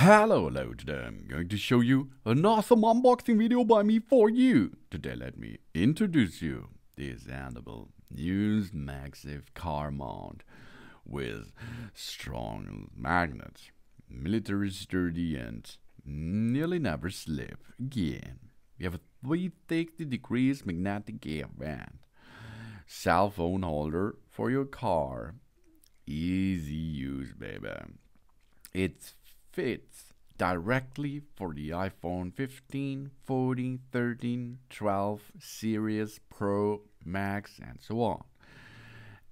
Hello, today I'm going to show you an awesome unboxing video by me for you. Today let me introduce you this Andobil used Magsafe car mount with strong magnets, military sturdy and nearly never slip again. We have a 360 degrees magnetic air vent, cell phone holder for your car, easy use baby. It fits directly for the iPhone 15, 14, 13, 12 series, Pro, Max and so on.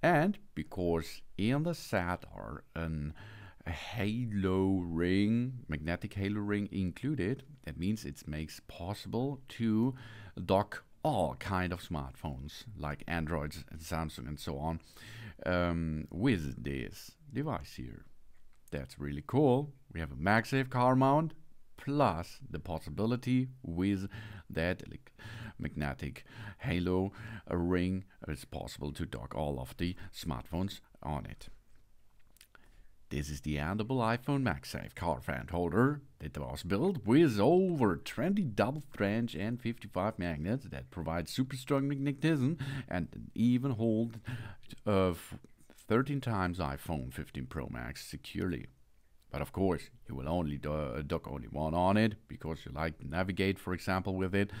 And because in the set are a halo ring, magnetic halo ring included, that means it makes possible to dock all kind of smartphones like Androids and Samsung and so on with this device here. That's really cool. We have a Magsafe car mount plus the possibility with that magnetic halo ring. It's possible to dock all of the smartphones on it. This is the Andobil iPhone Magsafe car vent holder that was built with over 20 double flange and 55 magnets that provide super strong magnetism and even hold 13 times iPhone 15 Pro Max securely. But of course, you will only dock only one on it because you like to navigate, for example, with it.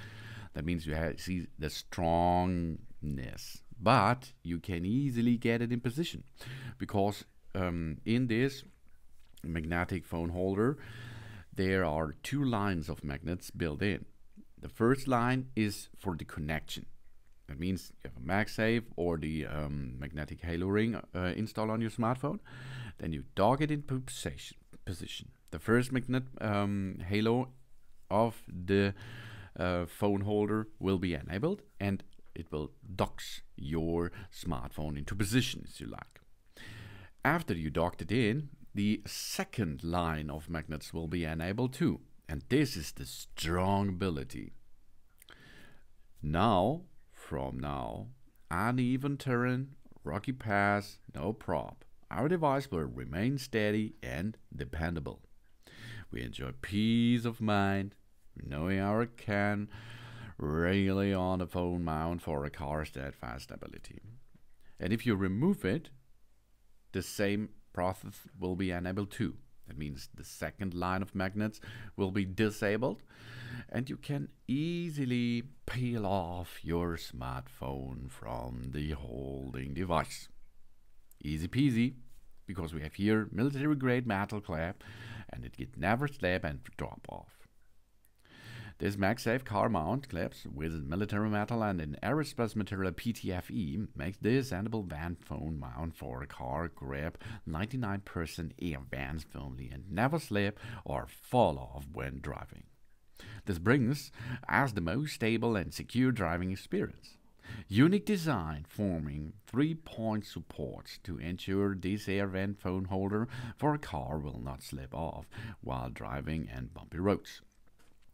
That means you see the strongness, but you can easily get it in position because in this magnetic phone holder, there are two lines of magnets built in. The first line is for the connection. That means you have a Magsafe or the magnetic halo ring installed on your smartphone. Then you dock it in position. The first magnet halo of the phone holder will be enabled and it will dock your smartphone into position as you like. After you docked it in, the second line of magnets will be enabled too. And this is the strong ability. From now, uneven terrain, rocky paths, no prop, our device will remain steady and dependable. We enjoy peace of mind, knowing our can really on the phone mount for a car steadfast stability. And if you remove it, the same process will be enabled too. That means the second line of magnets will be disabled and you can easily peel off your smartphone from the holding device. Easy peasy, because we have here military grade metal clamp and it never slip and drop off. This Magsafe car mount clips with military metal and an aerospace material PTFE makes this Andobil vent phone mount for a car grip 99% air vents firmly and never slip or fall off when driving. This brings us the most stable and secure driving experience. Unique design forming 3-point supports to ensure this air vent phone holder for a car will not slip off while driving and bumpy roads.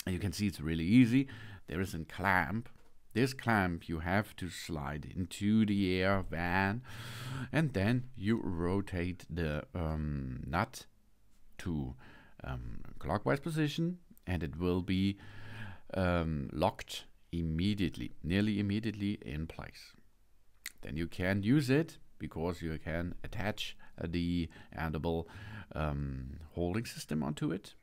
And you can see it's really easy. There is a clamp. This clamp you have to slide into the air van and then you rotate the nut to clockwise position and it will be locked immediately, nearly immediately in place. Then you can use it because you can attach the Andobil holding system onto it.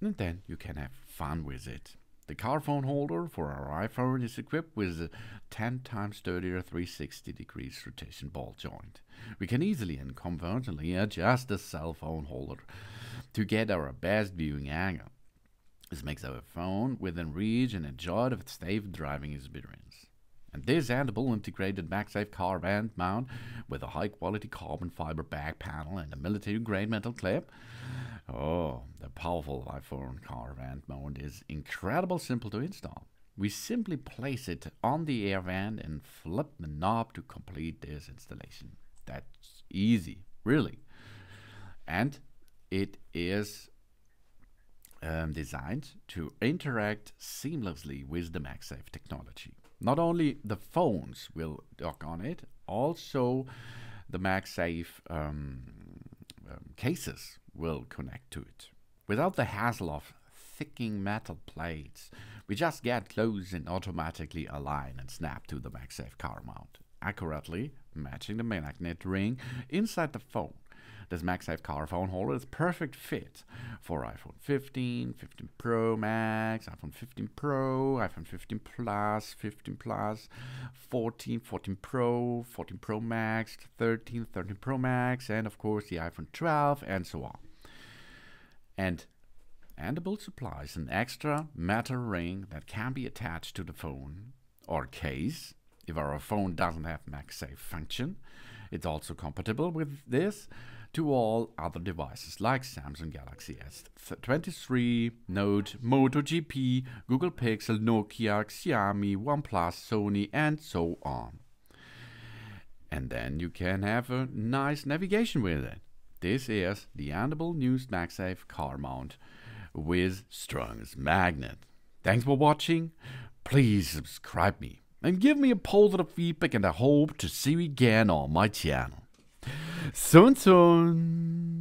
And then you can have fun with it. The car phone holder for our iPhone is equipped with a 10 times sturdier 360 degrees rotation ball joint. We can easily and comfortably adjust the cell phone holder to get our best viewing angle. This makes our phone within reach and enjoy the safe driving experience. And this Andobil integrated Magsafe car vent mount with a high quality carbon fiber back panel and a military grade metal clip. Oh, the powerful iPhone car vent mount is incredibly simple to install. We simply place it on the air vent and flip the knob to complete this installation. That's easy, really. And it is designed to interact seamlessly with the Magsafe technology. Not only the phones will dock on it, also the Magsafe cases will connect to it. without the hassle of thickening metal plates. We just get close and automatically align and snap to the Magsafe car mount, accurately matching the magnet ring inside the phone. This Magsafe car phone holder is perfect fit for iPhone 15, 15 Pro Max, iPhone 15 Pro, iPhone 15 Plus, 15 Plus, 14, 14 Pro, 14 Pro Max, 13, 13 Pro Max, and of course the iPhone 12, and so on. And Andobil supplies an extra metal ring that can be attached to the phone or case if our phone doesn't have Magsafe function. It's also compatible with this to all other devices like Samsung Galaxy S23, Note, MotoGP, Google Pixel, Nokia, Xiaomi, OnePlus, Sony, and so on. And then you can have a nice navigation with it. This is the Andobil News Magsafe car mount with strongest magnet. Thanks for watching. Please subscribe me and give me a positive feedback, and I hope to see you again on my channel. Soon.